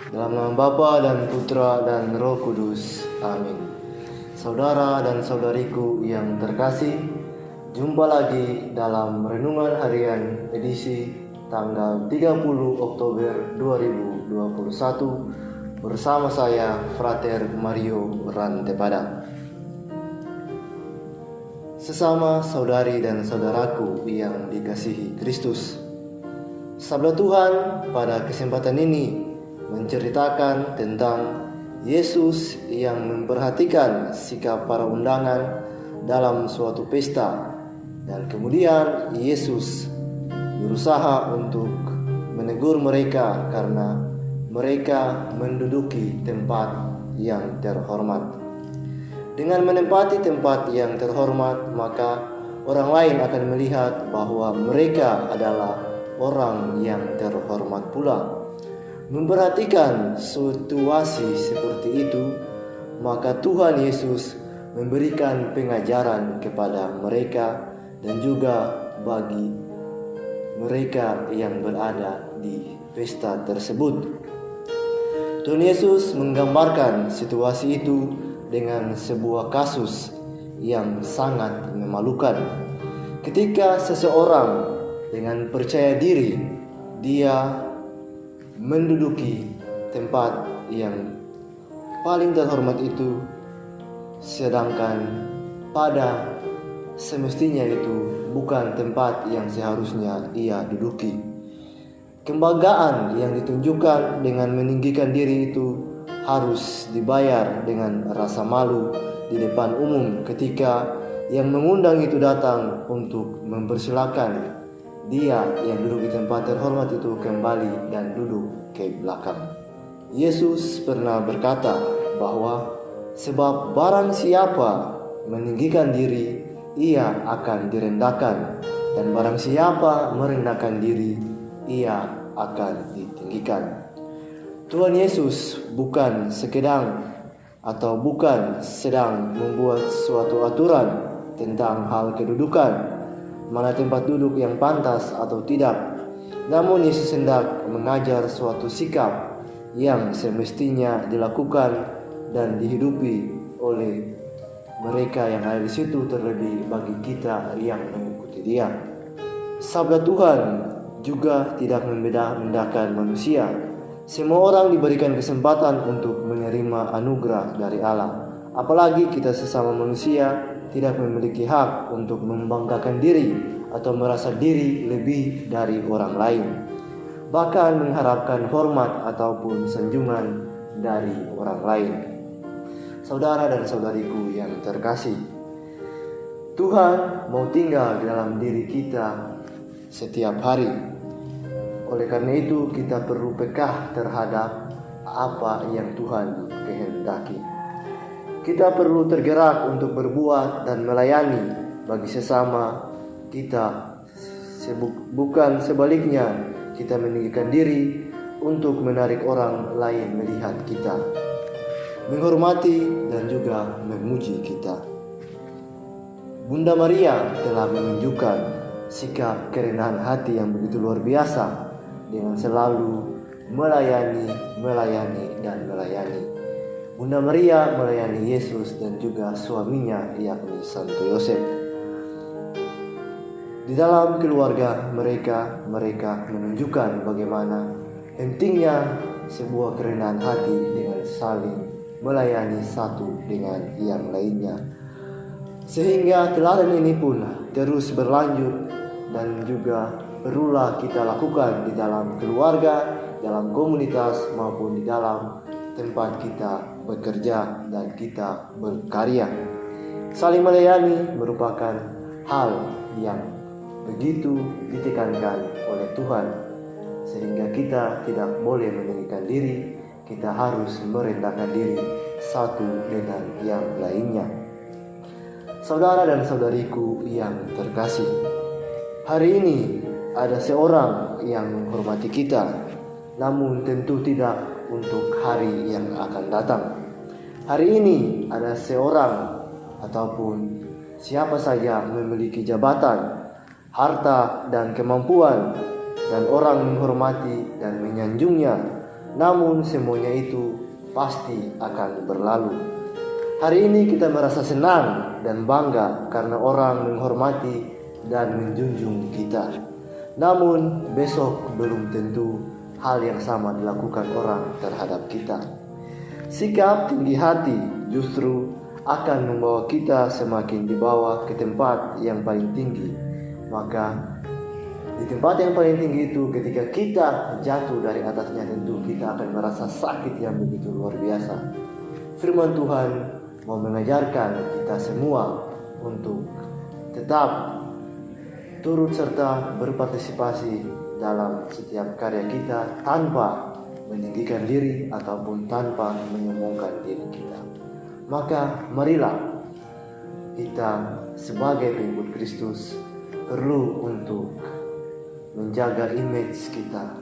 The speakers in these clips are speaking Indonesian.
Dalam nama Bapa dan Putra dan Roh Kudus. Amin. Saudara dan saudariku yang terkasih, jumpa lagi dalam Renungan Harian edisi tanggal 30 Oktober 2021 bersama saya, Frater Mario Rantepada. Sesama saudari dan saudaraku yang dikasihi Kristus, sabda Tuhan pada kesempatan ini menceritakan tentang Yesus yang memperhatikan sikap para undangan dalam suatu pesta, dan kemudian Yesus berusaha untuk menegur mereka karena mereka menduduki tempat yang terhormat. Dengan menempati tempat yang terhormat, maka orang lain akan melihat bahwa mereka adalah orang yang terhormat pula. Memperhatikan situasi seperti itu, maka Tuhan Yesus memberikan pengajaran kepada mereka dan juga bagi mereka yang berada di pesta tersebut. Tuhan Yesus menggambarkan situasi itu dengan sebuah kasus yang sangat memalukan. Ketika seseorang dengan percaya diri dia menduduki tempat yang paling terhormat itu, sedangkan pada semestinya itu bukan tempat yang seharusnya ia duduki. Kebanggaan yang ditunjukkan dengan meninggikan diri itu harus dibayar dengan rasa malu di depan umum ketika yang mengundang itu datang untuk mempersilahkan dia yang duduk di tempat terhormat itu kembali dan duduk ke belakang. Yesus pernah berkata bahwa sebab barang siapa meninggikan diri, ia akan direndahkan, dan barang siapa merendahkan diri, ia akan ditinggikan. Tuhan Yesus bukan sedang membuat suatu aturan tentang hal kedudukan, mana tempat duduk yang pantas atau tidak. Namun Yesus hendak mengajar suatu sikap yang semestinya dilakukan dan dihidupi oleh mereka yang ada di situ, terlebih bagi kita yang mengikuti Dia. Sabda Tuhan juga tidak membedakan manusia. Semua orang diberikan kesempatan untuk menerima anugerah dari Allah. Apalagi kita sesama manusia tidak memiliki hak untuk membanggakan diri atau merasa diri lebih dari orang lain, bahkan mengharapkan hormat ataupun sanjungan dari orang lain. Saudara dan saudariku yang terkasih, Tuhan mau tinggal dalam diri kita setiap hari. Oleh karena itu kita perlu peka terhadap apa yang Tuhan kehendaki. Kita perlu tergerak untuk berbuat dan melayani bagi sesama kita, bukan sebaliknya kita meninggikan diri untuk menarik orang lain melihat kita, menghormati dan juga memuji kita. Bunda Maria telah menunjukkan sikap kerendahan hati yang begitu luar biasa dengan selalu melayani. Bunda Maria melayani Yesus dan juga suaminya, yakni Santo Yosef. Di dalam keluarga mereka menunjukkan bagaimana pentingnya sebuah kerendahan hati dengan saling melayani satu dengan yang lainnya. Sehingga teladan ini pun terus berlanjut dan juga perlulah kita lakukan di dalam keluarga, dalam komunitas, maupun di dalam tempat kita bekerja dan kita berkarya. Saling melayani merupakan hal yang begitu ditekankan oleh Tuhan, sehingga kita tidak boleh meninggikan diri. Kita harus merendahkan diri satu dengan yang lainnya. Saudara dan saudariku yang terkasih, hari ini ada seorang yang menghormati kita, namun tentu tidak untuk hari yang akan datang. Hari ini ada seorang ataupun siapa saja memiliki jabatan, harta dan kemampuan, dan orang menghormati dan menyanjungnya. namun semuanya itu pasti akan berlalu. Hari ini kita merasa senang dan bangga karena orang menghormati dan menjunjung kita. Namun besok belum tentu hal yang sama dilakukan orang terhadap kita. Sikap tinggi hati justru akan membawa kita semakin dibawa ke tempat yang paling tinggi. Maka di tempat yang paling tinggi itu, ketika kita jatuh dari atasnya, tentu kita akan merasa sakit yang begitu luar biasa. Firman Tuhan mau mengajarkan kita semua untuk tetap turut serta berpartisipasi dalam setiap karya kita tanpa meninggikan diri ataupun tanpa menyombongkan diri kita. Maka marilah kita sebagai pengikut Kristus perlu untuk menjaga image kita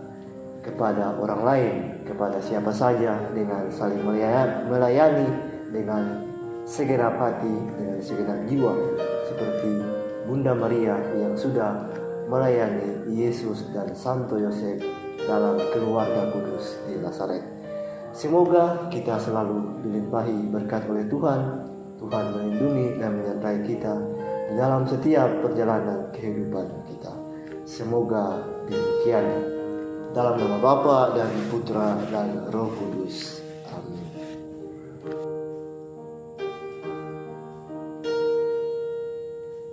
kepada orang lain, kepada siapa saja, dengan saling melayani dengan segenap hati, dengan segenap jiwa, seperti Bunda Maria yang sudah melayani Yesus dan Santo Yosef dalam keluarga kudus di Nazaret. Semoga kita selalu dilimpahi berkat oleh Tuhan. Tuhan melindungi dan menyertai kita di dalam setiap perjalanan kehidupan kita. Semoga demikian. Dalam nama Bapa dan Putra dan Roh Kudus.